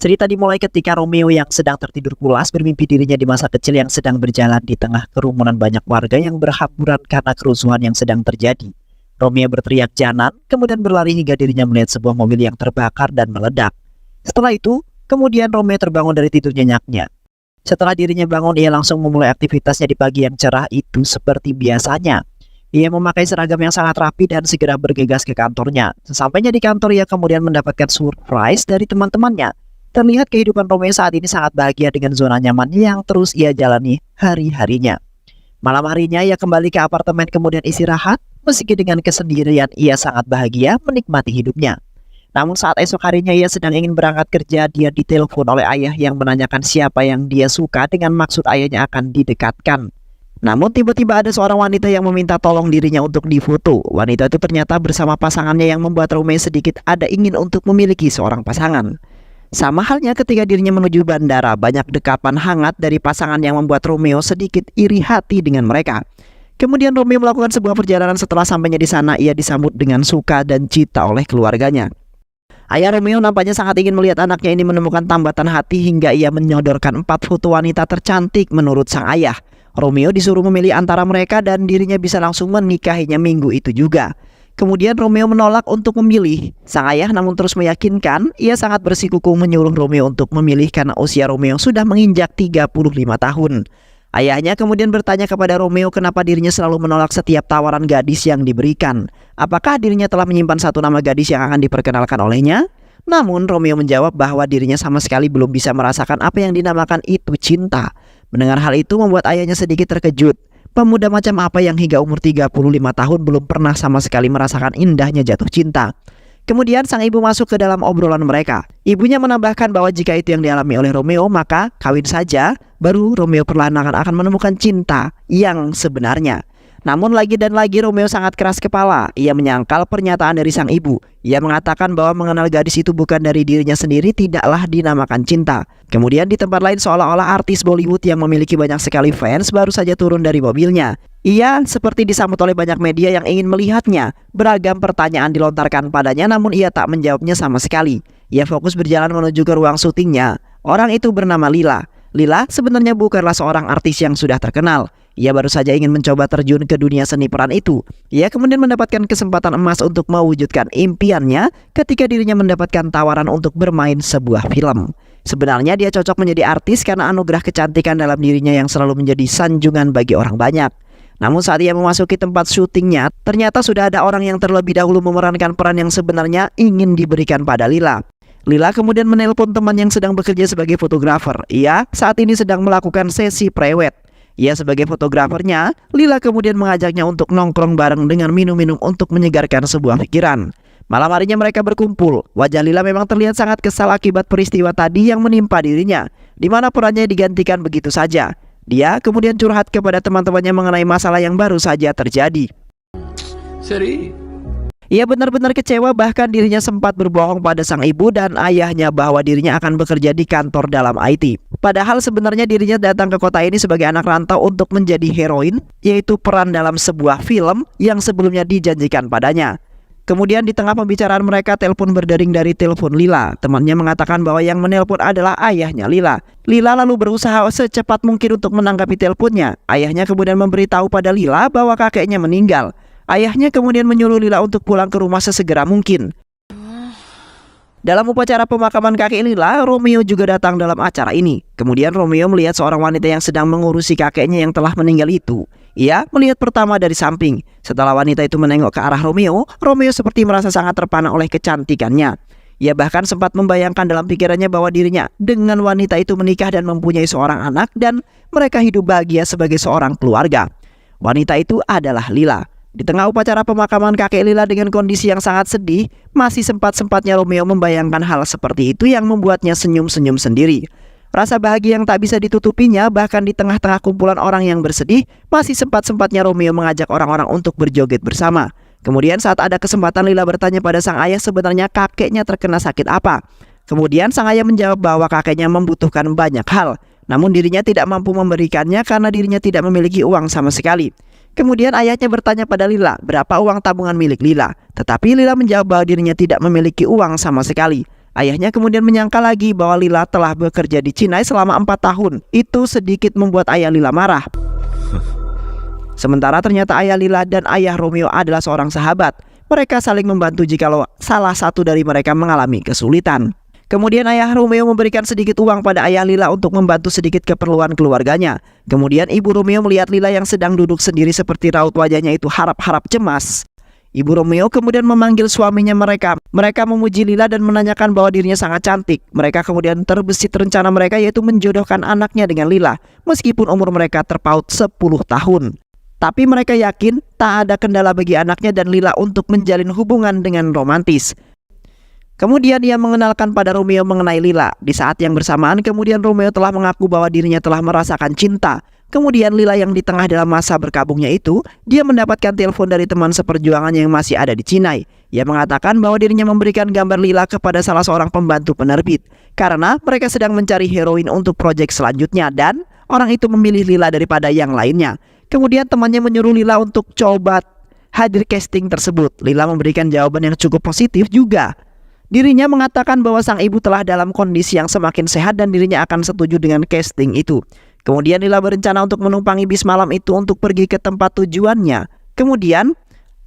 Cerita dimulai ketika Romeo yang sedang tertidur pulas bermimpi dirinya di masa kecil yang sedang berjalan di tengah kerumunan banyak warga yang berhamburan karena kerusuhan yang sedang terjadi. Romeo berteriak janan, kemudian berlari hingga dirinya melihat sebuah mobil yang terbakar dan meledak. Setelah itu, kemudian Romeo terbangun dari tidur nyenyaknya. Setelah dirinya bangun, ia langsung memulai aktivitasnya di pagi yang cerah itu seperti biasanya. Ia memakai seragam yang sangat rapi dan segera bergegas ke kantornya. Sesampainya di kantor, ia kemudian mendapatkan surprise dari teman-temannya. Terlihat kehidupan Romeo saat ini sangat bahagia dengan zona nyaman yang terus ia jalani hari-harinya. Malam harinya ia kembali ke apartemen kemudian istirahat. Meski dengan kesendirian ia sangat bahagia menikmati hidupnya. Namun saat esok harinya ia sedang ingin berangkat kerja, dia ditelepon oleh ayah yang menanyakan siapa yang dia suka dengan maksud ayahnya akan didekatkan. Namun tiba-tiba ada seorang wanita yang meminta tolong dirinya untuk difoto. Wanita itu ternyata bersama pasangannya yang membuat Romeo sedikit ada ingin untuk memiliki seorang pasangan. Sama halnya ketika dirinya menuju bandara, banyak dekapan hangat dari pasangan yang membuat Romeo sedikit iri hati dengan mereka. Kemudian Romeo melakukan sebuah perjalanan. Setelah sampainya di sana, ia disambut dengan suka dan cita oleh keluarganya. Ayah Romeo nampaknya sangat ingin melihat anaknya ini menemukan tambatan hati hingga ia menyodorkan 4 foto wanita tercantik menurut sang ayah. Romeo disuruh memilih antara mereka dan dirinya bisa langsung menikahinya minggu itu juga. Kemudian Romeo menolak untuk memilih. Sang ayah namun terus meyakinkan. Ia sangat bersikukuh menyuruh Romeo untuk memilih karena usia Romeo sudah menginjak 35 tahun. Ayahnya kemudian bertanya kepada Romeo kenapa dirinya selalu menolak setiap tawaran gadis yang diberikan. Apakah dirinya telah menyimpan satu nama gadis yang akan diperkenalkan olehnya? Namun Romeo menjawab bahwa dirinya sama sekali belum bisa merasakan apa yang dinamakan itu cinta. Mendengar hal itu membuat ayahnya sedikit terkejut. Pemuda macam apa yang hingga umur 35 tahun belum pernah sama sekali merasakan indahnya jatuh cinta. Kemudian sang ibu masuk ke dalam obrolan mereka. Ibunya menambahkan bahwa jika itu yang dialami oleh Romeo, maka kawin saja, baru Romeo perlahan akan menemukan cinta yang sebenarnya. Namun lagi dan lagi Romeo sangat keras kepala. Ia menyangkal pernyataan dari sang ibu. Ia mengatakan bahwa mengenal gadis itu bukan dari dirinya sendiri tidaklah dinamakan cinta. Kemudian di tempat lain seolah-olah artis Bollywood yang memiliki banyak sekali fans baru saja turun dari mobilnya. Ia seperti disambut oleh banyak media yang ingin melihatnya. Beragam pertanyaan dilontarkan padanya namun ia tak menjawabnya sama sekali. Ia fokus berjalan menuju ke ruang syutingnya. Orang itu bernama Lila. Lila sebenarnya bukanlah seorang artis yang sudah terkenal. Ia baru saja ingin mencoba terjun ke dunia seni peran itu. Ia kemudian mendapatkan kesempatan emas untuk mewujudkan impiannya ketika dirinya mendapatkan tawaran untuk bermain sebuah film. Sebenarnya dia cocok menjadi artis karena anugerah kecantikan dalam dirinya yang selalu menjadi sanjungan bagi orang banyak. Namun saat ia memasuki tempat syutingnya, ternyata sudah ada orang yang terlebih dahulu memerankan peran yang sebenarnya ingin diberikan pada Lila. Lila kemudian menelpon teman yang sedang bekerja sebagai fotografer. Ia saat ini sedang melakukan sesi prewed. Ia sebagai fotografernya, Lila kemudian mengajaknya untuk nongkrong bareng dengan minum-minum untuk menyegarkan sebuah pikiran. Malam harinya mereka berkumpul. Wajah Lila memang terlihat sangat kesal akibat peristiwa tadi yang menimpa dirinya, di mana perannya digantikan begitu saja. Dia kemudian curhat kepada teman-temannya mengenai masalah yang baru saja terjadi. Ia benar-benar kecewa, bahkan dirinya sempat berbohong pada sang ibu dan ayahnya bahwa dirinya akan bekerja di kantor dalam IT. Padahal sebenarnya dirinya datang ke kota ini sebagai anak rantau untuk menjadi heroin, yaitu peran dalam sebuah film yang sebelumnya dijanjikan padanya. Kemudian di tengah pembicaraan mereka, telepon berdering dari telepon Lila. Temannya mengatakan bahwa yang menelpon adalah ayahnya Lila. Lila lalu berusaha secepat mungkin untuk menanggapi teleponnya. Ayahnya kemudian memberitahu pada Lila bahwa kakeknya meninggal. Ayahnya kemudian menyuruh Lila untuk pulang ke rumah sesegera mungkin. Dalam upacara pemakaman kakek Lila, Romeo juga datang dalam acara ini. Kemudian Romeo melihat seorang wanita yang sedang mengurusi kakeknya yang telah meninggal itu. Ia melihat pertama dari samping. Setelah wanita itu menengok ke arah Romeo, Romeo seperti merasa sangat terpana oleh kecantikannya. Ia bahkan sempat membayangkan dalam pikirannya bahwa dirinya dengan wanita itu menikah dan mempunyai seorang anak dan mereka hidup bahagia sebagai seorang keluarga. Wanita itu adalah Lila. Di tengah upacara pemakaman kakek Lila dengan kondisi yang sangat sedih, masih sempat-sempatnya Romeo membayangkan hal seperti itu yang membuatnya senyum-senyum sendiri. Rasa bahagia yang tak bisa ditutupinya, bahkan di tengah-tengah kumpulan orang yang bersedih, masih sempat-sempatnya Romeo mengajak orang-orang untuk berjoget bersama. Kemudian saat ada kesempatan, Lila bertanya pada sang ayah sebenarnya kakeknya terkena sakit apa. Kemudian sang ayah menjawab bahwa kakeknya membutuhkan banyak hal, namun dirinya tidak mampu memberikannya karena dirinya tidak memiliki uang sama sekali. Kemudian ayahnya bertanya pada Lila berapa uang tabungan milik Lila. Tetapi Lila menjawab bahwa dirinya tidak memiliki uang sama sekali. Ayahnya kemudian menyangka lagi bahwa Lila telah bekerja di Chinai selama 4 tahun. Itu sedikit membuat ayah Lila marah. Sementara ternyata ayah Lila dan ayah Romeo adalah seorang sahabat. Mereka saling membantu jikalau salah satu dari mereka mengalami kesulitan. Kemudian ayah Romeo memberikan sedikit uang pada ayah Lila untuk membantu sedikit keperluan keluarganya. Kemudian ibu Romeo melihat Lila yang sedang duduk sendiri seperti raut wajahnya itu harap-harap cemas. Ibu Romeo kemudian memanggil suaminya mereka. Mereka memuji Lila dan menanyakan bahwa dirinya sangat cantik. Mereka kemudian terbesit rencana mereka yaitu menjodohkan anaknya dengan Lila meskipun umur mereka terpaut 10 tahun. Tapi mereka yakin tak ada kendala bagi anaknya dan Lila untuk menjalin hubungan dengan romantis. Kemudian ia mengenalkan pada Romeo mengenai Lila. Di saat yang bersamaan kemudian Romeo telah mengaku bahwa dirinya telah merasakan cinta. Kemudian Lila yang di tengah dalam masa berkabungnya itu, dia mendapatkan telepon dari teman seperjuangannya yang masih ada di Chinai. Ia mengatakan bahwa dirinya memberikan gambar Lila kepada salah seorang pembantu penerbit karena mereka sedang mencari heroin untuk proyek selanjutnya dan orang itu memilih Lila daripada yang lainnya. Kemudian temannya menyuruh Lila untuk coba hadir casting tersebut. Lila memberikan jawaban yang cukup positif juga. Dirinya mengatakan bahwa sang ibu telah dalam kondisi yang semakin sehat dan dirinya akan setuju dengan casting itu. Kemudian Lila berencana untuk menumpangi bis malam itu untuk pergi ke tempat tujuannya. Kemudian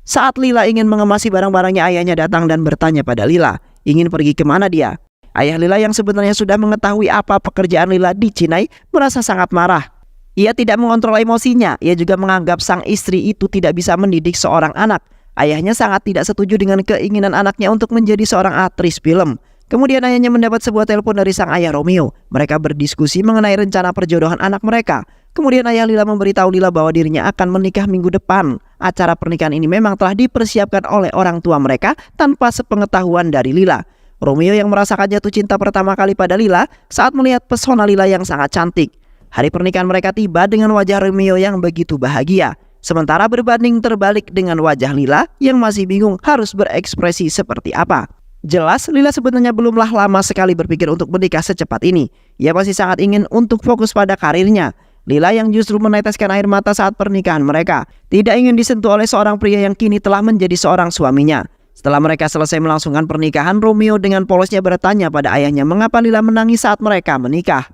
saat Lila ingin mengemasi barang-barangnya, ayahnya datang dan bertanya pada Lila, ingin pergi kemana dia? Ayah Lila yang sebenarnya sudah mengetahui apa pekerjaan Lila di Chinai merasa sangat marah. Ia tidak mengontrol emosinya. Ia juga menganggap sang istri itu tidak bisa mendidik seorang anak. Ayahnya sangat tidak setuju dengan keinginan anaknya untuk menjadi seorang aktris film. Kemudian ayahnya mendapat sebuah telepon dari sang ayah Romeo. Mereka berdiskusi mengenai rencana perjodohan anak mereka. Kemudian ayah Lila memberitahu Lila bahwa dirinya akan menikah minggu depan. Acara pernikahan ini memang telah dipersiapkan oleh orang tua mereka tanpa sepengetahuan dari Lila. Romeo yang merasakan jatuh cinta pertama kali pada Lila saat melihat pesona Lila yang sangat cantik. Hari pernikahan mereka tiba dengan wajah Romeo yang begitu bahagia. Sementara berbanding terbalik dengan wajah Lila yang masih bingung harus berekspresi seperti apa. Jelas Lila sebenarnya belumlah lama sekali berpikir untuk menikah secepat ini. Ia masih sangat ingin untuk fokus pada karirnya. Lila yang justru meneteskan air mata saat pernikahan mereka tidak ingin disentuh oleh seorang pria yang kini telah menjadi seorang suaminya. Setelah mereka selesai melangsungkan pernikahan, Romeo dengan polosnya bertanya pada ayahnya mengapa Lila menangis saat mereka menikah.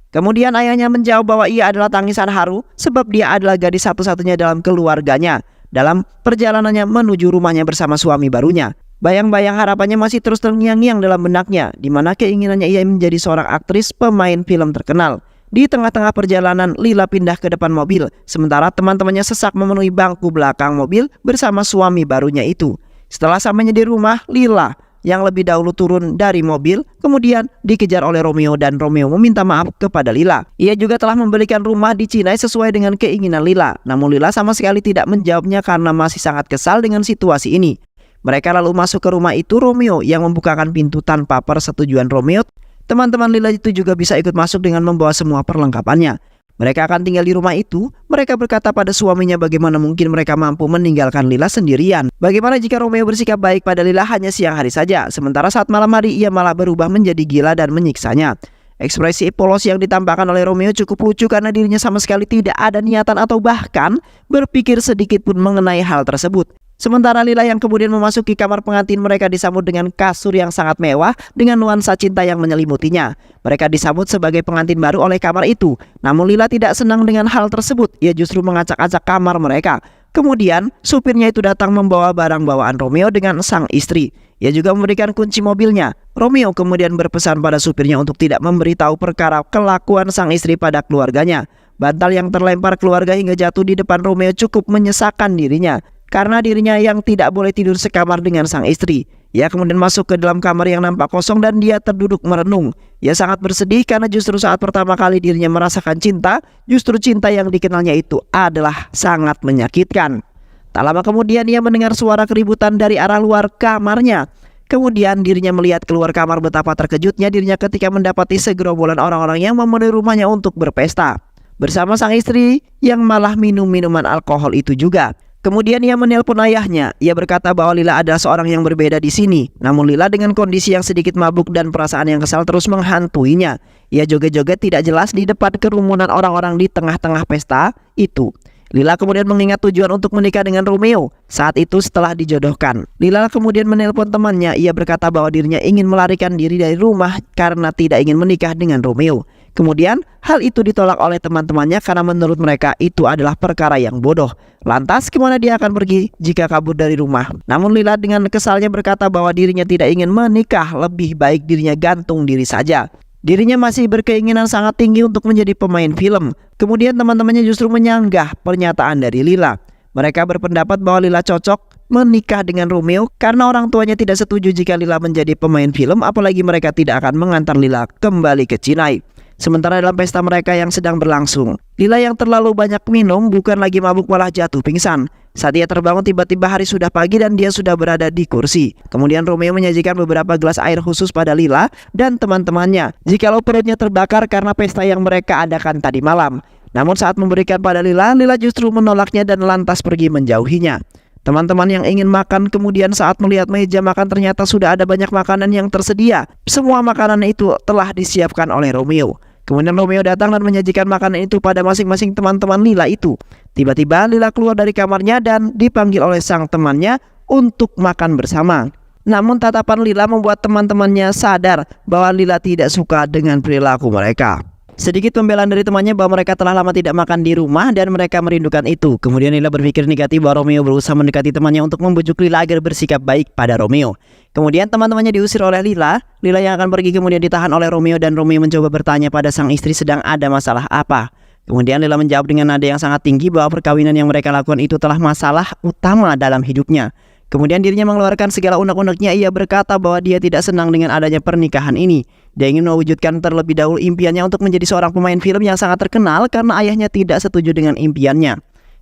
Kemudian ayahnya menjawab bahwa ia adalah tangisan haru sebab dia adalah gadis satu-satunya dalam keluarganya dalam perjalanannya menuju rumahnya bersama suami barunya. Bayang-bayang harapannya masih terus terngiang-ngiang dalam benaknya, di mana keinginannya ia menjadi seorang aktris pemain film terkenal. Di tengah-tengah perjalanan, Lila pindah ke depan mobil, sementara teman-temannya sesak memenuhi bangku belakang mobil bersama suami barunya itu. Setelah sampainya di rumah, Lila yang lebih dahulu turun dari mobil kemudian dikejar oleh Romeo dan Romeo meminta maaf kepada Lila. Ia juga telah membelikan rumah di Chinai sesuai dengan keinginan Lila. Namun Lila sama sekali tidak menjawabnya karena masih sangat kesal dengan situasi ini. Mereka lalu masuk ke rumah itu. Romeo yang membukakan pintu tanpa persetujuan Romeo. Teman-teman Lila itu juga bisa ikut masuk dengan membawa semua perlengkapannya. Mereka akan tinggal di rumah itu. Mereka berkata pada suaminya bagaimana mungkin mereka mampu meninggalkan Lila sendirian. Bagaimana jika Romeo bersikap baik pada Lila hanya siang hari saja, sementara saat malam hari ia malah berubah menjadi gila dan menyiksanya. Ekspresi polos yang ditampakkan oleh Romeo cukup lucu karena dirinya sama sekali tidak ada niatan atau bahkan berpikir sedikit pun mengenai hal tersebut. Sementara Lila yang kemudian memasuki kamar pengantin, mereka disambut dengan kasur yang sangat mewah dengan nuansa cinta yang menyelimutinya. Mereka disambut sebagai pengantin baru oleh kamar itu. Namun Lila tidak senang dengan hal tersebut. Ia justru mengacak-acak kamar mereka. Kemudian supirnya itu datang membawa barang bawaan Romeo dengan sang istri. Ia juga memberikan kunci mobilnya. Romeo kemudian berpesan pada supirnya untuk tidak memberitahu perkara kelakuan sang istri pada keluarganya. Bantal yang terlempar keluarga hingga jatuh di depan Romeo cukup menyesakan dirinya, karena dirinya yang tidak boleh tidur sekamar dengan sang istri. Ia kemudian masuk ke dalam kamar yang nampak kosong dan dia terduduk merenung. Ia sangat bersedih karena justru saat pertama kali dirinya merasakan cinta, justru cinta yang dikenalnya itu adalah sangat menyakitkan. Tak lama kemudian ia mendengar suara keributan dari arah luar kamarnya. Kemudian dirinya melihat keluar kamar. Betapa terkejutnya dirinya ketika mendapati segerombolan orang-orang yang memenuhi rumahnya untuk berpesta bersama sang istri yang malah minum minuman alkohol itu juga. Kemudian ia menelpon ayahnya. Ia berkata bahwa Lila adalah seorang yang berbeda di sini. Namun Lila dengan kondisi yang sedikit mabuk dan perasaan yang kesal terus menghantuinya. Ia joget-joget tidak jelas di depan kerumunan orang-orang di tengah-tengah pesta itu. Lila kemudian mengingat tujuan untuk menikah dengan Romeo. Saat itu setelah dijodohkan, Lila kemudian menelpon temannya. Ia berkata bahwa dirinya ingin melarikan diri dari rumah karena tidak ingin menikah dengan Romeo. Kemudian hal itu ditolak oleh teman-temannya karena menurut mereka itu adalah perkara yang bodoh. Lantas kemana dia akan pergi jika kabur dari rumah? Namun Lila dengan kesalnya berkata bahwa dirinya tidak ingin menikah, lebih baik dirinya gantung diri saja. Dirinya masih berkeinginan sangat tinggi untuk menjadi pemain film. Kemudian teman-temannya justru menyanggah pernyataan dari Lila. Mereka berpendapat bahwa Lila cocok menikah dengan Romeo karena orang tuanya tidak setuju jika Lila menjadi pemain film, apalagi mereka tidak akan mengantar Lila kembali ke Cinai. Sementara dalam pesta mereka yang sedang berlangsung, Lila yang terlalu banyak minum bukan lagi mabuk malah jatuh pingsan. Saat ia terbangun tiba-tiba hari sudah pagi dan dia sudah berada di kursi. Kemudian Romeo menyajikan beberapa gelas air khusus pada Lila dan teman-temannya jikalau perutnya terbakar karena pesta yang mereka adakan tadi malam. Namun saat memberikan pada Lila, Lila justru menolaknya dan lantas pergi menjauhinya. Teman-teman yang ingin makan kemudian saat melihat meja makan ternyata sudah ada banyak makanan yang tersedia. Semua makanan itu telah disiapkan oleh Romeo. Kemudian Romeo datang dan menyajikan makanan itu pada masing-masing teman-teman Lila itu. Tiba-tiba Lila keluar dari kamarnya dan dipanggil oleh sang temannya untuk makan bersama. Namun tatapan Lila membuat teman-temannya sadar bahwa Lila tidak suka dengan perilaku mereka. Sedikit pembelaan dari temannya bahwa mereka telah lama tidak makan di rumah dan mereka merindukan itu. Kemudian Lila berpikir negatif bahwa Romeo berusaha mendekati temannya untuk membujuk Lila agar bersikap baik pada Romeo. Kemudian teman-temannya diusir oleh Lila. Lila yang akan pergi kemudian ditahan oleh Romeo dan Romeo mencoba bertanya pada sang istri sedang ada masalah apa. Kemudian Lila menjawab dengan nada yang sangat tinggi bahwa perkawinan yang mereka lakukan itu telah masalah utama dalam hidupnya. Kemudian dirinya mengeluarkan segala unek-uneknya. Ia berkata bahwa dia tidak senang dengan adanya pernikahan ini. Dia ingin mewujudkan terlebih dahulu impiannya untuk menjadi seorang pemain film yang sangat terkenal karena ayahnya tidak setuju dengan impiannya.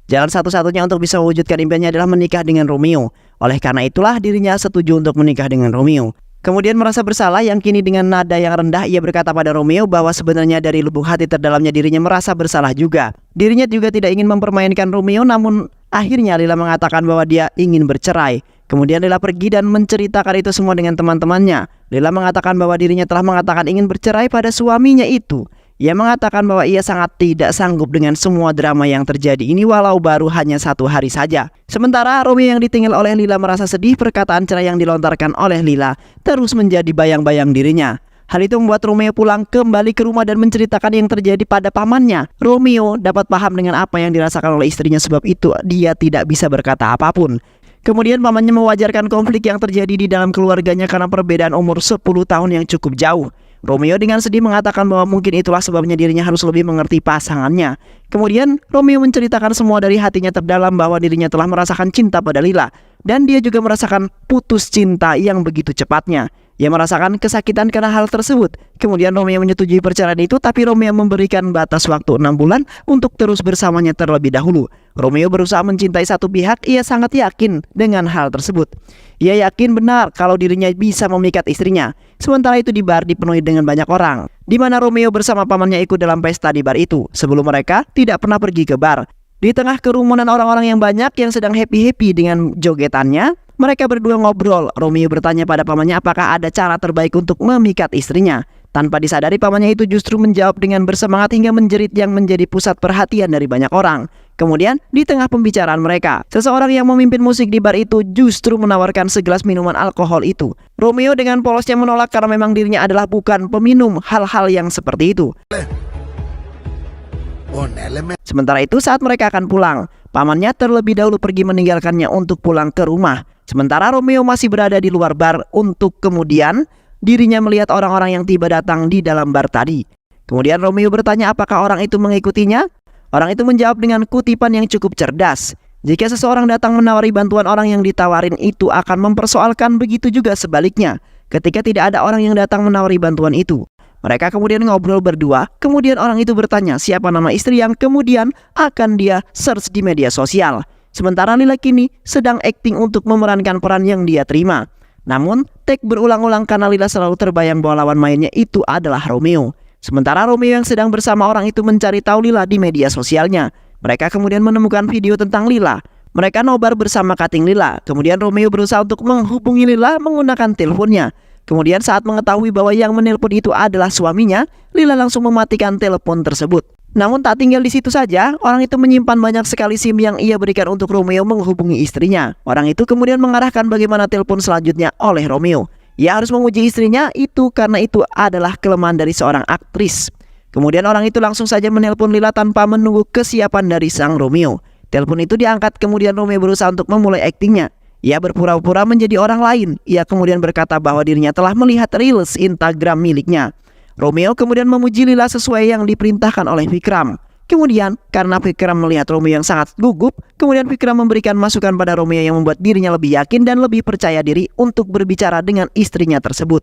Jalan satu-satunya untuk bisa mewujudkan impiannya adalah menikah dengan Romeo. Oleh karena itulah dirinya setuju untuk menikah dengan Romeo. Kemudian merasa bersalah yang kini dengan nada yang rendah ia berkata pada Romeo bahwa sebenarnya dari lubuk hati terdalamnya dirinya merasa bersalah juga. Dirinya juga tidak ingin mempermainkan Romeo, namun akhirnya Lila mengatakan bahwa dia ingin bercerai. Kemudian Lila pergi dan menceritakan itu semua dengan teman-temannya. Lila mengatakan bahwa dirinya telah mengatakan ingin bercerai pada suaminya itu. Ia mengatakan bahwa ia sangat tidak sanggup dengan semua drama yang terjadi ini walau baru hanya 1 hari saja. Sementara Romeo yang ditinggal oleh Lila merasa sedih. Perkataan cerai yang dilontarkan oleh Lila terus menjadi bayang-bayang dirinya. Hal itu membuat Romeo pulang kembali ke rumah dan menceritakan yang terjadi pada pamannya. Romeo dapat paham dengan apa yang dirasakan oleh istrinya, sebab itu dia tidak bisa berkata apapun. Kemudian pamannya mewajarkan konflik yang terjadi di dalam keluarganya karena perbedaan umur 10 tahun yang cukup jauh. Romeo dengan sedih mengatakan bahwa mungkin itulah sebabnya dirinya harus lebih mengerti pasangannya. Kemudian Romeo menceritakan semua dari hatinya terdalam bahwa dirinya telah merasakan cinta pada Lila. Dan dia juga merasakan putus cinta yang begitu cepatnya. Ia merasakan kesakitan karena hal tersebut. Kemudian Romeo menyetujui perceraian itu, tapi Romeo memberikan batas waktu 6 bulan untuk terus bersamanya terlebih dahulu. Romeo berusaha mencintai satu pihak. Ia sangat yakin dengan hal tersebut. Ia yakin benar kalau dirinya bisa memikat istrinya. Sementara itu di bar dipenuhi dengan banyak orang, di mana Romeo bersama pamannya ikut dalam pesta di bar itu. Sebelum mereka tidak pernah pergi ke bar. Di tengah kerumunan orang-orang yang banyak yang sedang happy-happy dengan jogetannya, mereka berdua ngobrol. Romeo bertanya pada pamannya apakah ada cara terbaik untuk memikat istrinya. Tanpa disadari pamannya itu justru menjawab dengan bersemangat hingga menjerit yang menjadi pusat perhatian dari banyak orang. Kemudian di tengah pembicaraan mereka, seseorang yang memimpin musik di bar itu justru menawarkan segelas minuman alkohol itu. Romeo dengan polosnya menolak karena memang dirinya adalah bukan peminum hal-hal yang seperti itu. Sementara itu saat mereka akan pulang, pamannya terlebih dahulu pergi meninggalkannya untuk pulang ke rumah. Sementara Romeo masih berada di luar bar untuk kemudian dirinya melihat orang-orang yang tiba datang di dalam bar tadi. Kemudian Romeo bertanya apakah orang itu mengikutinya. Orang itu menjawab dengan kutipan yang cukup cerdas. Jika seseorang datang menawari bantuan, orang yang ditawarin itu akan mempersoalkan, begitu juga sebaliknya ketika tidak ada orang yang datang menawari bantuan itu. Mereka kemudian ngobrol berdua. Kemudian orang itu bertanya siapa nama istri yang kemudian akan dia search di media sosial. Sementara Lila kini sedang akting untuk memerankan peran yang dia terima. Namun take berulang-ulang karena Lila selalu terbayang bahwa lawan mainnya itu adalah Romeo. Sementara Romeo yang sedang bersama orang itu mencari tahu Lila di media sosialnya. Mereka kemudian menemukan video tentang Lila. Mereka nobar bersama kating Lila. Kemudian Romeo berusaha untuk menghubungi Lila menggunakan teleponnya. Kemudian saat mengetahui bahwa yang menelpon itu adalah suaminya, Lila langsung mematikan telepon tersebut. Namun tak tinggal di situ saja, orang itu menyimpan banyak sekali SIM yang ia berikan untuk Romeo menghubungi istrinya. Orang itu kemudian mengarahkan bagaimana telepon selanjutnya oleh Romeo. Ia harus menguji istrinya itu karena itu adalah kelemahan dari seorang aktris. Kemudian orang itu langsung saja menelpon Lila tanpa menunggu kesiapan dari sang Romeo. Telepon itu diangkat, kemudian Romeo berusaha untuk memulai aktingnya. Ia berpura-pura menjadi orang lain. Ia kemudian berkata bahwa dirinya telah melihat reels Instagram miliknya. Romeo kemudian memuji Lila sesuai yang diperintahkan oleh Vikram. Kemudian karena Vikram melihat Romeo yang sangat gugup, kemudian Vikram memberikan masukan pada Romeo yang membuat dirinya lebih yakin dan lebih percaya diri untuk berbicara dengan istrinya tersebut.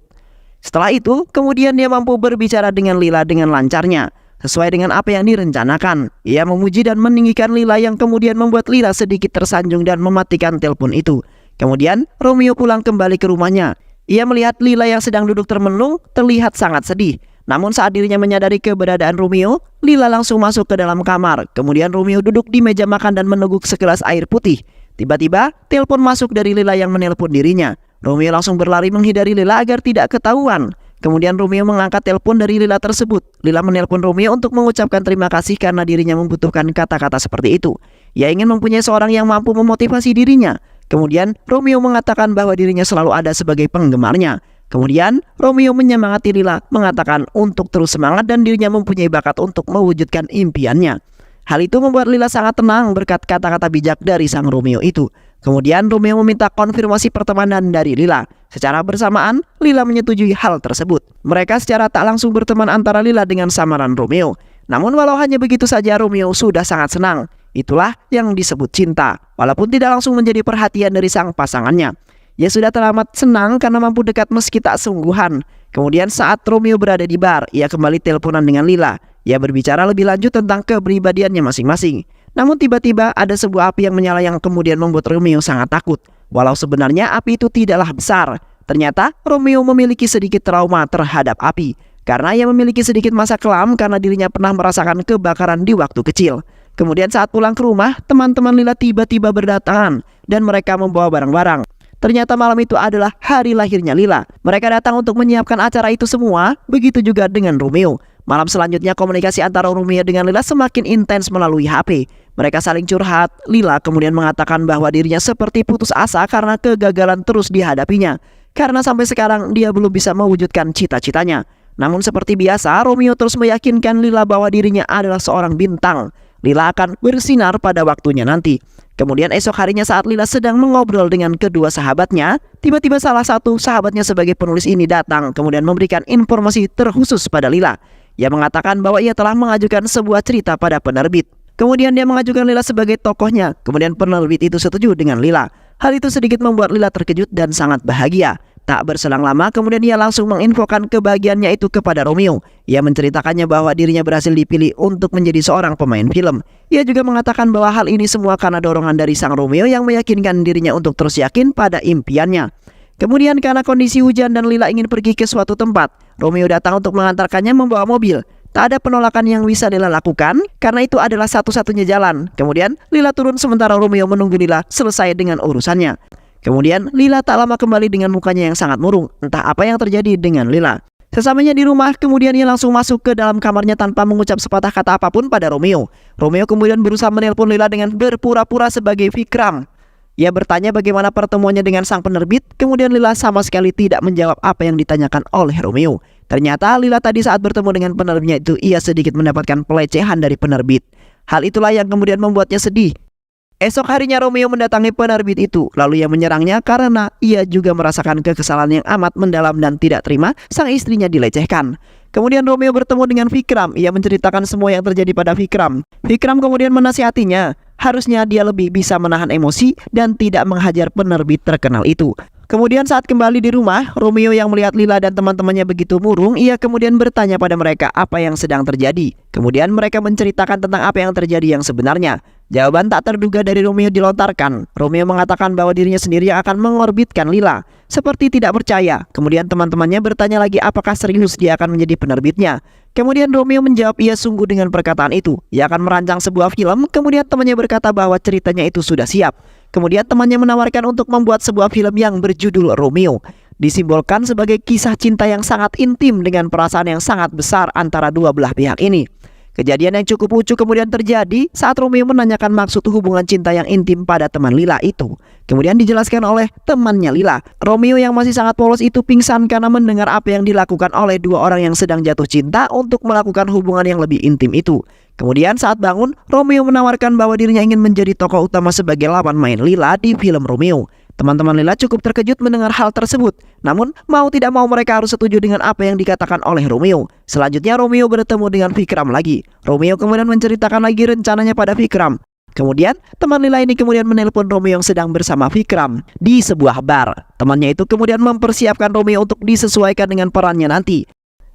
Setelah itu, kemudian dia mampu berbicara dengan Lila dengan lancarnya, sesuai dengan apa yang direncanakan. Ia memuji dan meninggikan Lila yang kemudian membuat Lila sedikit tersanjung dan mematikan telepon itu. Kemudian Romeo pulang kembali ke rumahnya. Ia melihat Lila yang sedang duduk termenung terlihat sangat sedih. Namun saat dirinya menyadari keberadaan Romeo, Lila langsung masuk ke dalam kamar. Kemudian Romeo duduk di meja makan dan meneguk segelas air putih. Tiba-tiba telepon masuk dari Lila yang menelpon dirinya. Romeo langsung berlari menghindari Lila agar tidak ketahuan. Kemudian Romeo mengangkat telepon dari Lila tersebut. Lila menelpon Romeo untuk mengucapkan terima kasih karena dirinya membutuhkan kata-kata seperti itu. Ia ingin mempunyai seorang yang mampu memotivasi dirinya. Kemudian Romeo mengatakan bahwa dirinya selalu ada sebagai penggemarnya. Kemudian Romeo menyemangati Lila, mengatakan untuk terus semangat dan dirinya mempunyai bakat untuk mewujudkan impiannya. Hal itu membuat Lila sangat tenang berkat kata-kata bijak dari sang Romeo itu. Kemudian Romeo meminta konfirmasi pertemanan dari Lila. Secara bersamaan, Lila menyetujui hal tersebut. Mereka secara tak langsung berteman antara Lila dengan samaran Romeo. Namun walau hanya begitu saja, Romeo sudah sangat senang. Itulah yang disebut cinta, walaupun tidak langsung menjadi perhatian dari sang pasangannya. Ia sudah teramat senang karena mampu dekat meski tak sungguhan. Kemudian saat Romeo berada di bar, ia kembali teleponan dengan Lila. Ia berbicara lebih lanjut tentang kepribadiannya masing-masing. Namun tiba-tiba ada sebuah api yang menyala yang kemudian membuat Romeo sangat takut. Walau sebenarnya api itu tidaklah besar. Ternyata Romeo memiliki sedikit trauma terhadap api. Karena ia memiliki sedikit masa kelam karena dirinya pernah merasakan kebakaran di waktu kecil. Kemudian saat pulang ke rumah, teman-teman Lila tiba-tiba berdatangan dan mereka membawa barang-barang. Ternyata malam itu adalah hari lahirnya Lila. Mereka datang untuk menyiapkan acara itu semua, begitu juga dengan Romeo. Malam selanjutnya komunikasi antara Romeo dengan Lila semakin intens melalui HP. Mereka saling curhat. Lila kemudian mengatakan bahwa dirinya seperti putus asa karena kegagalan terus dihadapinya. Karena sampai sekarang dia belum bisa mewujudkan cita-citanya. Namun seperti biasa, Romeo terus meyakinkan Lila bahwa dirinya adalah seorang bintang. Lila akan bersinar pada waktunya nanti. Kemudian esok harinya saat Lila sedang mengobrol dengan kedua sahabatnya, tiba-tiba salah satu sahabatnya sebagai penulis ini datang kemudian memberikan informasi terkhusus pada Lila. Ia mengatakan bahwa ia telah mengajukan sebuah cerita pada penerbit. Kemudian dia mengajukan Lila sebagai tokohnya. Kemudian penerbit itu setuju dengan Lila. Hal itu sedikit membuat Lila terkejut dan sangat bahagia. Tak berselang lama kemudian ia langsung menginfokan kebahagiaannya itu kepada Romeo. Ia menceritakannya bahwa dirinya berhasil dipilih untuk menjadi seorang pemain film. Ia juga mengatakan bahwa hal ini semua karena dorongan dari sang Romeo yang meyakinkan dirinya untuk terus yakin pada impiannya. Kemudian karena kondisi hujan dan Lila ingin pergi ke suatu tempat, Romeo datang untuk mengantarkannya membawa mobil. Tak ada penolakan yang bisa Lila lakukan karena itu adalah satu-satunya jalan. Kemudian Lila turun sementara Romeo menunggu Lila selesai dengan urusannya. Kemudian Lila tak lama kembali dengan mukanya yang sangat murung. Entah apa yang terjadi dengan Lila. Sesamanya di rumah, kemudian ia langsung masuk ke dalam kamarnya tanpa mengucap sepatah kata apapun pada Romeo. Romeo kemudian berusaha menelpon Lila dengan berpura-pura sebagai Vikram. Ia bertanya bagaimana pertemuannya dengan sang penerbit, kemudian Lila sama sekali tidak menjawab apa yang ditanyakan oleh Romeo. Ternyata Lila tadi saat bertemu dengan penerbitnya itu ia sedikit mendapatkan pelecehan dari penerbit. Hal itulah yang kemudian membuatnya sedih. Esok harinya Romeo mendatangi penerbit itu, lalu ia menyerangnya karena ia juga merasakan kekesalan yang amat mendalam dan tidak terima sang istrinya dilecehkan. Kemudian Romeo bertemu dengan Vikram, ia menceritakan semua yang terjadi pada Vikram. Vikram kemudian menasihatinya, harusnya dia lebih bisa menahan emosi dan tidak menghajar penerbit terkenal itu. Kemudian saat kembali di rumah, Romeo yang melihat Lila dan teman-temannya begitu murung, ia kemudian bertanya pada mereka apa yang sedang terjadi. Kemudian mereka menceritakan tentang apa yang terjadi yang sebenarnya. Jawaban tak terduga dari Romeo dilontarkan. Romeo mengatakan bahwa dirinya sendiri yang akan mengorbitkan Lila. Seperti tidak percaya. Kemudian teman-temannya bertanya lagi apakah serius dia akan menjadi penerbitnya. Kemudian Romeo menjawab ia sungguh dengan perkataan itu. Ia akan merancang sebuah film. Kemudian temannya berkata bahwa ceritanya itu sudah siap. Kemudian temannya menawarkan untuk membuat sebuah film yang berjudul Romeo. disimbolkan sebagai kisah cinta yang sangat intim dengan perasaan yang sangat besar antara dua belah pihak ini. Kejadian yang cukup lucu kemudian terjadi saat Romeo menanyakan maksud hubungan cinta yang intim pada teman Lila itu. Kemudian dijelaskan oleh temannya Lila. Romeo yang masih sangat polos itu pingsan karena mendengar apa yang dilakukan oleh dua orang yang sedang jatuh cinta untuk melakukan hubungan yang lebih intim itu. Kemudian saat bangun, Romeo menawarkan bahwa dirinya ingin menjadi tokoh utama sebagai lawan main Lila di film Romeo. Teman-teman Lila cukup terkejut mendengar hal tersebut. Namun, mau tidak mau mereka harus setuju dengan apa yang dikatakan oleh Romeo. Selanjutnya Romeo bertemu dengan Vikram lagi. Romeo kemudian menceritakan lagi rencananya pada Vikram. Kemudian, teman Lila ini kemudian menelpon Romeo yang sedang bersama Vikram di sebuah bar. Temannya itu kemudian mempersiapkan Romeo untuk disesuaikan dengan perannya nanti.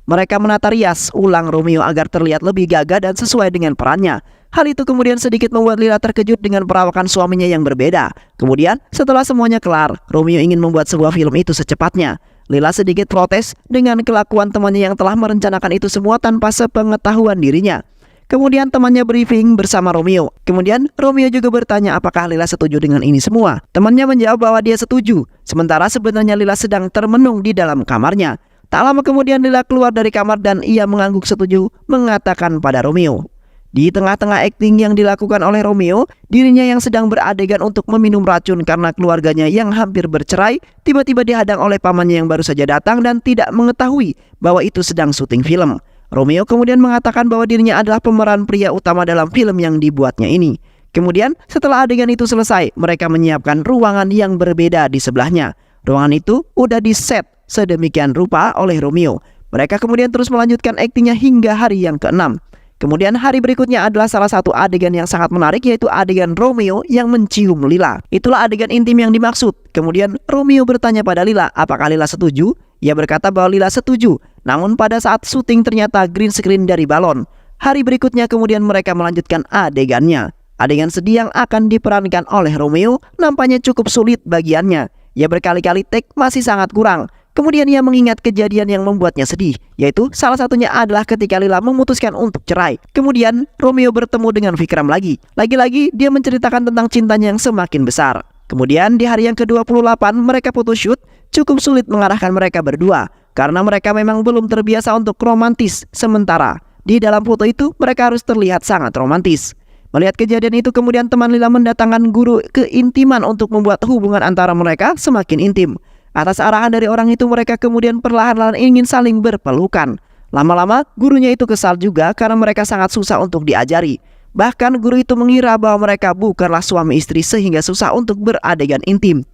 Mereka menata rias ulang Romeo agar terlihat lebih gagah dan sesuai dengan perannya. Hal itu kemudian sedikit membuat Lila terkejut dengan perawakan suaminya yang berbeda. Kemudian, setelah semuanya kelar, Romeo ingin membuat sebuah film itu secepatnya. Lila sedikit protes dengan kelakuan temannya yang telah merencanakan itu semua tanpa sepengetahuan dirinya. Kemudian temannya briefing bersama Romeo. Kemudian Romeo juga bertanya apakah Lila setuju dengan ini semua. Temannya menjawab bahwa dia setuju. Sementara sebenarnya Lila sedang termenung di dalam kamarnya. Tak lama kemudian Lila keluar dari kamar dan ia mengangguk setuju mengatakan pada Romeo. Di tengah-tengah akting yang dilakukan oleh Romeo, dirinya yang sedang beradegan untuk meminum racun karena keluarganya yang hampir bercerai, tiba-tiba dihadang oleh pamannya yang baru saja datang dan tidak mengetahui bahwa itu sedang syuting film. Romeo kemudian mengatakan bahwa dirinya adalah pemeran pria utama dalam film yang dibuatnya ini. Kemudian setelah adegan itu selesai, mereka menyiapkan ruangan yang berbeda di sebelahnya. Ruangan itu udah di-set sedemikian rupa oleh Romeo. Mereka kemudian terus melanjutkan aktingnya hingga hari yang ke-6. Kemudian hari berikutnya adalah salah satu adegan yang sangat menarik, yaitu adegan Romeo yang mencium Lila. Itulah adegan intim yang dimaksud. Kemudian Romeo bertanya pada Lila apakah Lila setuju. Ia berkata bahwa Lila setuju. Namun pada saat syuting ternyata green screen dari balon. Hari berikutnya kemudian mereka melanjutkan adegannya. Adegan sedih yang akan diperankan oleh Romeo nampaknya cukup sulit bagiannya. Ia berkali-kali take masih sangat kurang. Kemudian ia mengingat kejadian yang membuatnya sedih, yaitu salah satunya adalah ketika Lila memutuskan untuk cerai. Kemudian Romeo bertemu dengan Vikram lagi. Lagi-lagi dia menceritakan tentang cintanya yang semakin besar. Kemudian di hari yang ke-28 mereka putus shoot. Cukup sulit mengarahkan mereka berdua karena mereka memang belum terbiasa untuk romantis. Sementara di dalam foto itu mereka harus terlihat sangat romantis. Melihat kejadian itu kemudian teman Lila mendatangkan guru keintiman untuk membuat hubungan antara mereka semakin intim. Atas arahan dari orang itu mereka kemudian perlahan-lahan ingin saling berpelukan. Lama-lama gurunya itu kesal juga karena mereka sangat susah untuk diajari. Bahkan guru itu mengira bahwa mereka bukanlah suami istri sehingga susah untuk beradegan intim.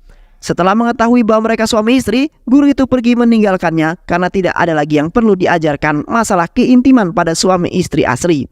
Setelah mengetahui bahwa mereka suami istri, guru itu pergi meninggalkannya karena tidak ada lagi yang perlu diajarkan masalah keintiman pada suami istri asli.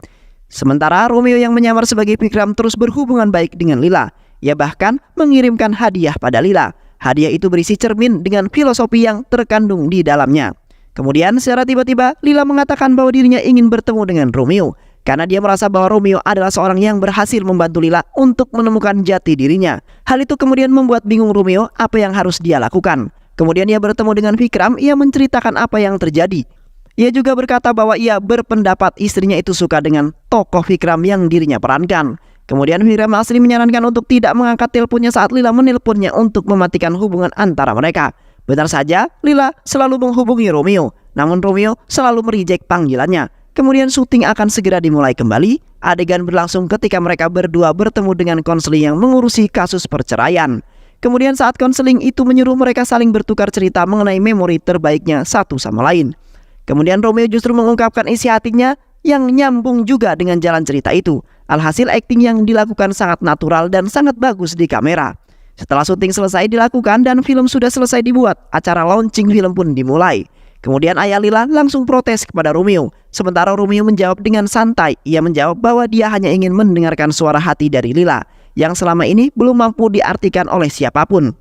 Sementara Romeo yang menyamar sebagai Vikram terus berhubungan baik dengan Lila. Ia bahkan mengirimkan hadiah pada Lila. Hadiah itu berisi cermin dengan filosofi yang terkandung di dalamnya. Kemudian secara tiba-tiba Lila mengatakan bahwa dirinya ingin bertemu dengan Romeo karena dia merasa bahwa Romeo adalah seorang yang berhasil membantu Lila untuk menemukan jati dirinya. Hal itu kemudian membuat bingung Romeo apa yang harus dia lakukan. Kemudian ia bertemu dengan Vikram, ia menceritakan apa yang terjadi. Ia juga berkata bahwa ia berpendapat istrinya itu suka dengan tokoh Vikram yang dirinya perankan. Kemudian Vikram asli menyarankan untuk tidak mengangkat teleponnya saat Lila menelponnya untuk mematikan hubungan antara mereka. Benar saja, Lila selalu menghubungi Romeo, namun Romeo selalu mereject panggilannya. Kemudian syuting akan segera dimulai kembali. Adegan berlangsung ketika mereka berdua bertemu dengan konseling yang mengurusi kasus perceraian. Kemudian saat konseling itu menyuruh mereka saling bertukar cerita mengenai memori terbaiknya satu sama lain. Kemudian Romeo justru mengungkapkan isi hatinya yang nyambung juga dengan jalan cerita itu. Alhasil akting yang dilakukan sangat natural dan sangat bagus di kamera. Setelah syuting selesai dilakukan dan film sudah selesai dibuat, acara launching film pun dimulai. Kemudian ayah Lila langsung protes kepada Romeo. Sementara Romeo menjawab dengan santai. Ia menjawab bahwa dia hanya ingin mendengarkan suara hati dari Lila yang selama ini belum mampu diartikan oleh siapapun.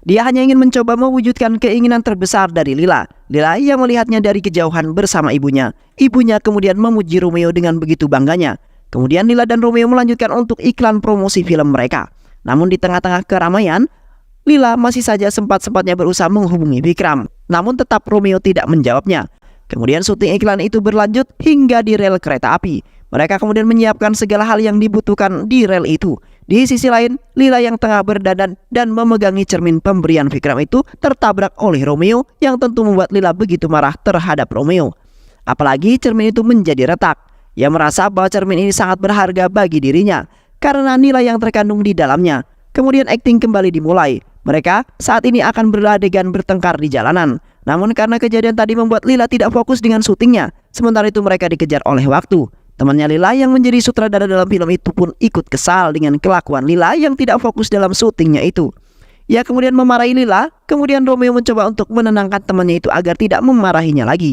Dia hanya ingin mencoba mewujudkan keinginan terbesar dari Lila. Lila yang melihatnya dari kejauhan bersama ibunya. Ibunya kemudian memuji Romeo dengan begitu bangganya. Kemudian Lila dan Romeo melanjutkan untuk iklan promosi film mereka. Namun di tengah-tengah keramaian, Lila masih saja sempat-sempatnya berusaha menghubungi Vikram. Namun tetap Romeo tidak menjawabnya. Kemudian syuting iklan itu berlanjut hingga di rel kereta api. Mereka kemudian menyiapkan segala hal yang dibutuhkan di rel itu. Di sisi lain, Lila yang tengah berdandan dan memegangi cermin pemberian Vikram itu tertabrak oleh Romeo yang tentu membuat Lila begitu marah terhadap Romeo. Apalagi cermin itu menjadi retak. Ia merasa bahwa cermin ini sangat berharga bagi dirinya karena nilai yang terkandung di dalamnya. Kemudian akting kembali dimulai. Mereka saat ini akan beradegan bertengkar di jalanan. Namun karena kejadian tadi membuat Lila tidak fokus dengan syutingnya. Sementara itu mereka dikejar oleh waktu. Temannya Lila yang menjadi sutradara dalam film itu pun ikut kesal dengan kelakuan Lila yang tidak fokus dalam syutingnya itu. Ia kemudian memarahi Lila, kemudian Romeo mencoba untuk menenangkan temannya itu agar tidak memarahinya lagi.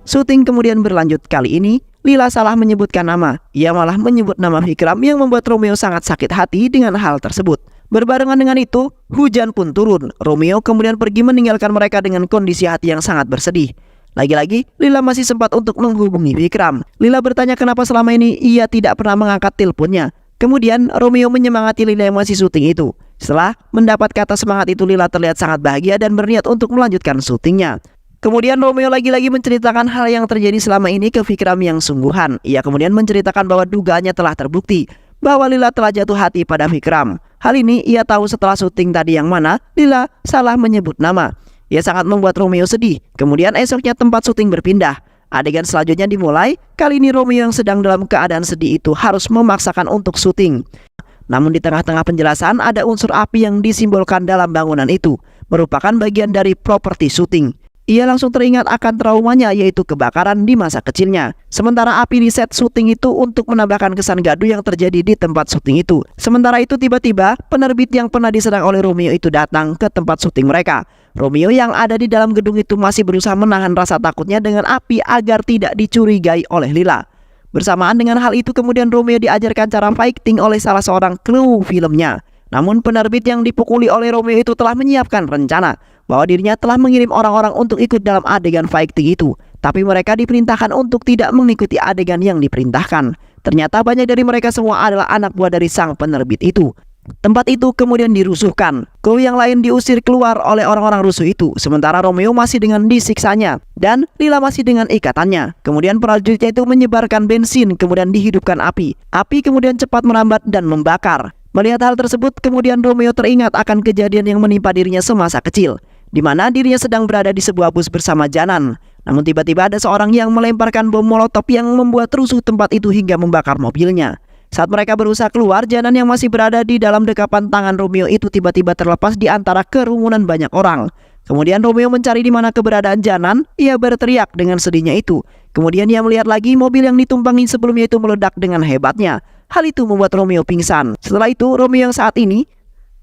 Syuting kemudian berlanjut. Kali ini Lila salah menyebutkan nama. Ia malah menyebut nama Vikram yang membuat Romeo sangat sakit hati dengan hal tersebut. Berbarengan dengan itu, hujan pun turun. Romeo kemudian pergi meninggalkan mereka dengan kondisi hati yang sangat bersedih. Lagi-lagi, Lila masih sempat untuk menghubungi Vikram. Lila bertanya kenapa selama ini ia tidak pernah mengangkat teleponnya. Kemudian, Romeo menyemangati Lila yang masih syuting itu. Setelah mendapat kata semangat itu, Lila terlihat sangat bahagia dan berniat untuk melanjutkan syutingnya. Kemudian Romeo lagi-lagi menceritakan hal yang terjadi selama ini ke Vikram yang sungguhan. Ia kemudian menceritakan bahwa dugaannya telah terbukti bahwa Lila telah jatuh hati pada Vikram. Hal ini ia tahu setelah syuting tadi yang mana Lila salah menyebut nama. Ia sangat membuat Romeo sedih. Kemudian esoknya tempat syuting berpindah. Adegan selanjutnya dimulai. Kali ini Romeo yang sedang dalam keadaan sedih itu harus memaksakan untuk syuting. Namun di tengah-tengah penjelasan ada unsur api yang disimbolkan dalam bangunan itu, merupakan bagian dari properti syuting. Ia langsung teringat akan traumanya, yaitu kebakaran di masa kecilnya. Sementara api di set syuting itu untuk menambahkan kesan gaduh yang terjadi di tempat syuting itu. Sementara itu tiba-tiba penerbit yang pernah diserang oleh Romeo itu datang ke tempat syuting mereka. Romeo yang ada di dalam gedung itu masih berusaha menahan rasa takutnya dengan api agar tidak dicurigai oleh Lila. Bersamaan dengan hal itu kemudian Romeo diajarkan cara fighting oleh salah seorang kru filmnya. Namun penerbit yang dipukuli oleh Romeo itu telah menyiapkan rencana bahwa dirinya telah mengirim orang-orang untuk ikut dalam adegan fighting itu. Tapi mereka diperintahkan untuk tidak mengikuti adegan yang diperintahkan. Ternyata banyak dari mereka semua adalah anak buah dari sang penerbit itu. Tempat itu kemudian dirusuhkan. Kru yang lain diusir keluar oleh orang-orang rusuh itu. Sementara Romeo masih dengan disiksanya dan Lila masih dengan ikatannya. Kemudian prajuritnya itu menyebarkan bensin, kemudian dihidupkan api. Api kemudian cepat merambat dan membakar. Melihat hal tersebut, kemudian Romeo teringat akan kejadian yang menimpa dirinya semasa kecil, di mana dirinya sedang berada di sebuah bus bersama Janan. Namun tiba-tiba ada seorang yang melemparkan bom molotov yang membuat rusuh tempat itu hingga membakar mobilnya. Saat mereka berusaha keluar, Janan yang masih berada di dalam dekapan tangan Romeo itu tiba-tiba terlepas di antara kerumunan banyak orang. Kemudian Romeo mencari di mana keberadaan Janan. Ia berteriak dengan sedihnya itu. Kemudian ia melihat lagi mobil yang ditumpangi sebelumnya itu meledak dengan hebatnya. Hal itu membuat Romeo pingsan. Setelah itu Romeo yang saat ini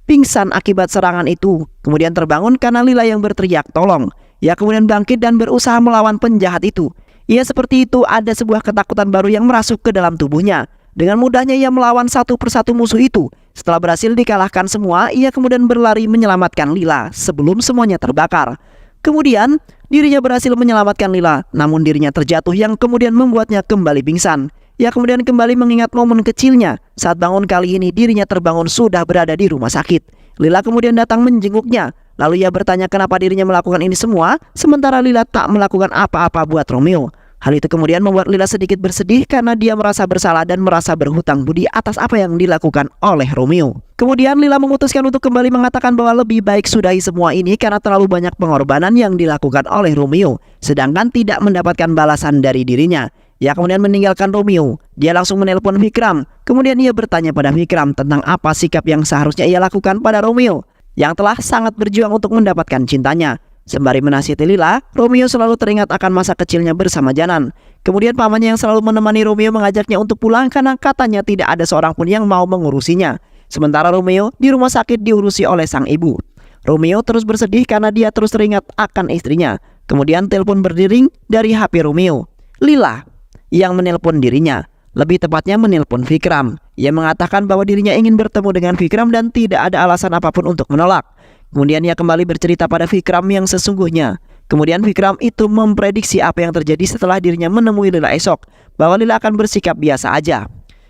pingsan akibat serangan itu kemudian terbangun karena Lila yang berteriak tolong. Ia kemudian bangkit dan berusaha melawan penjahat itu. Ia seperti itu ada sebuah ketakutan baru yang merasuk ke dalam tubuhnya. Dengan mudahnya ia melawan satu persatu musuh itu. Setelah berhasil dikalahkan semua, ia kemudian berlari menyelamatkan Lila sebelum semuanya terbakar. Kemudian dirinya berhasil menyelamatkan Lila, namun dirinya terjatuh yang kemudian membuatnya kembali pingsan. Ia kemudian kembali mengingat momen kecilnya. Saat bangun kali ini dirinya terbangun sudah berada di rumah sakit. Lila kemudian datang menjenguknya. Lalu ia bertanya kenapa dirinya melakukan ini semua, sementara Lila tak melakukan apa-apa buat Romeo. Hal itu kemudian membuat Lila sedikit bersedih karena dia merasa bersalah dan merasa berhutang budi atas apa yang dilakukan oleh Romeo. Kemudian Lila memutuskan untuk kembali mengatakan bahwa lebih baik sudahi semua ini karena terlalu banyak pengorbanan yang dilakukan oleh Romeo, sedangkan tidak mendapatkan balasan dari dirinya. Ia kemudian meninggalkan Romeo. Dia langsung menelpon Vikram. Kemudian ia bertanya pada Vikram tentang apa sikap yang seharusnya ia lakukan pada Romeo yang telah sangat berjuang untuk mendapatkan cintanya. Sembari menasihati Lila, Romeo selalu teringat akan masa kecilnya bersama Janan. Kemudian pamannya yang selalu menemani Romeo mengajaknya untuk pulang karena katanya tidak ada seorang pun yang mau mengurusinya. Sementara Romeo di rumah sakit diurusi oleh sang ibu. Romeo terus bersedih karena dia terus teringat akan istrinya. Kemudian telepon berdering dari HP Romeo. Lila yang menelpon dirinya, lebih tepatnya menelpon Vikram. Ia mengatakan bahwa dirinya ingin bertemu dengan Vikram dan tidak ada alasan apapun untuk menolak. Kemudian ia kembali bercerita pada Vikram yang sesungguhnya. Kemudian Vikram itu memprediksi apa yang terjadi setelah dirinya menemui Lila esok, bahwa Lila akan bersikap biasa aja.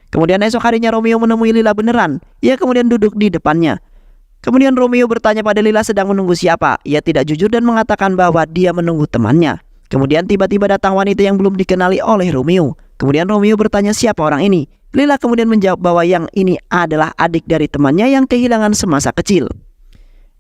Kemudian esok harinya Romeo menemui Lila beneran. Ia kemudian duduk di depannya. Kemudian Romeo bertanya pada Lila sedang menunggu siapa. Ia tidak jujur dan mengatakan bahwa dia menunggu temannya. Kemudian tiba-tiba datang wanita yang belum dikenali oleh Romeo. Kemudian Romeo bertanya siapa orang ini. Lila kemudian menjawab bahwa yang ini adalah adik dari temannya yang kehilangan semasa kecil.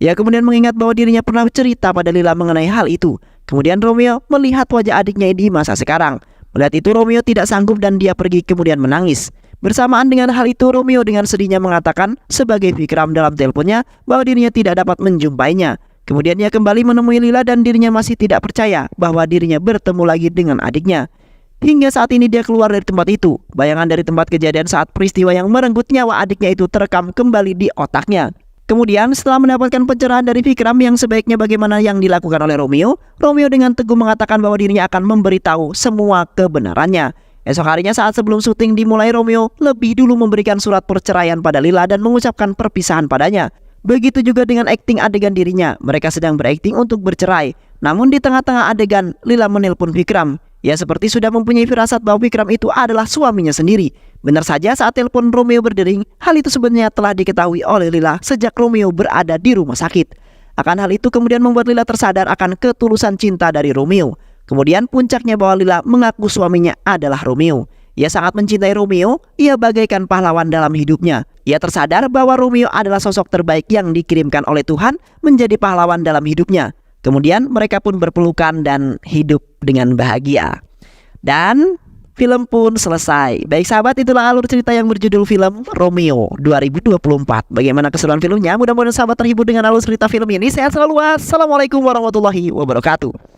Ia kemudian mengingat bahwa dirinya pernah cerita pada Lila mengenai hal itu. Kemudian Romeo melihat wajah adiknya di masa sekarang. Melihat itu Romeo tidak sanggup dan dia pergi kemudian menangis. Bersamaan dengan hal itu Romeo dengan sedihnya mengatakan sebagai Vikram dalam teleponnya bahwa dirinya tidak dapat menjumpainya. Kemudian ia kembali menemui Lila dan dirinya masih tidak percaya bahwa dirinya bertemu lagi dengan adiknya. Hingga saat ini dia keluar dari tempat itu. Bayangan dari tempat kejadian saat peristiwa yang merenggut nyawa adiknya itu terekam kembali di otaknya. Kemudian setelah mendapatkan pencerahan dari Vikram yang sebaiknya bagaimana yang dilakukan oleh Romeo, Romeo dengan teguh mengatakan bahwa dirinya akan memberitahu semua kebenarannya. Esok harinya saat sebelum syuting dimulai, Romeo lebih dulu memberikan surat perceraian pada Lila dan mengucapkan perpisahan padanya. Begitu juga dengan akting adegan dirinya, mereka sedang berakting untuk bercerai. Namun di tengah-tengah adegan, Lila menelpon Vikram. Ia seperti sudah mempunyai firasat bahwa Vikram itu adalah suaminya sendiri. Benar saja saat telepon Romeo berdering, hal itu sebenarnya telah diketahui oleh Lila sejak Romeo berada di rumah sakit. Akan hal itu kemudian membuat Lila tersadar akan ketulusan cinta dari Romeo. Kemudian puncaknya bahwa Lila mengaku suaminya adalah Romeo. Ia sangat mencintai Romeo, ia bagaikan pahlawan dalam hidupnya. Ia tersadar bahwa Romeo adalah sosok terbaik yang dikirimkan oleh Tuhan menjadi pahlawan dalam hidupnya. Kemudian mereka pun berpelukan dan hidup dengan bahagia. Dan film pun selesai. Baik sahabat, itulah alur cerita yang berjudul film Romeo 2024. Bagaimana keseruan filmnya? Mudah-mudahan sahabat terhibur dengan alur cerita film ini. Sehat selalu. Assalamualaikum warahmatullahi wabarakatuh.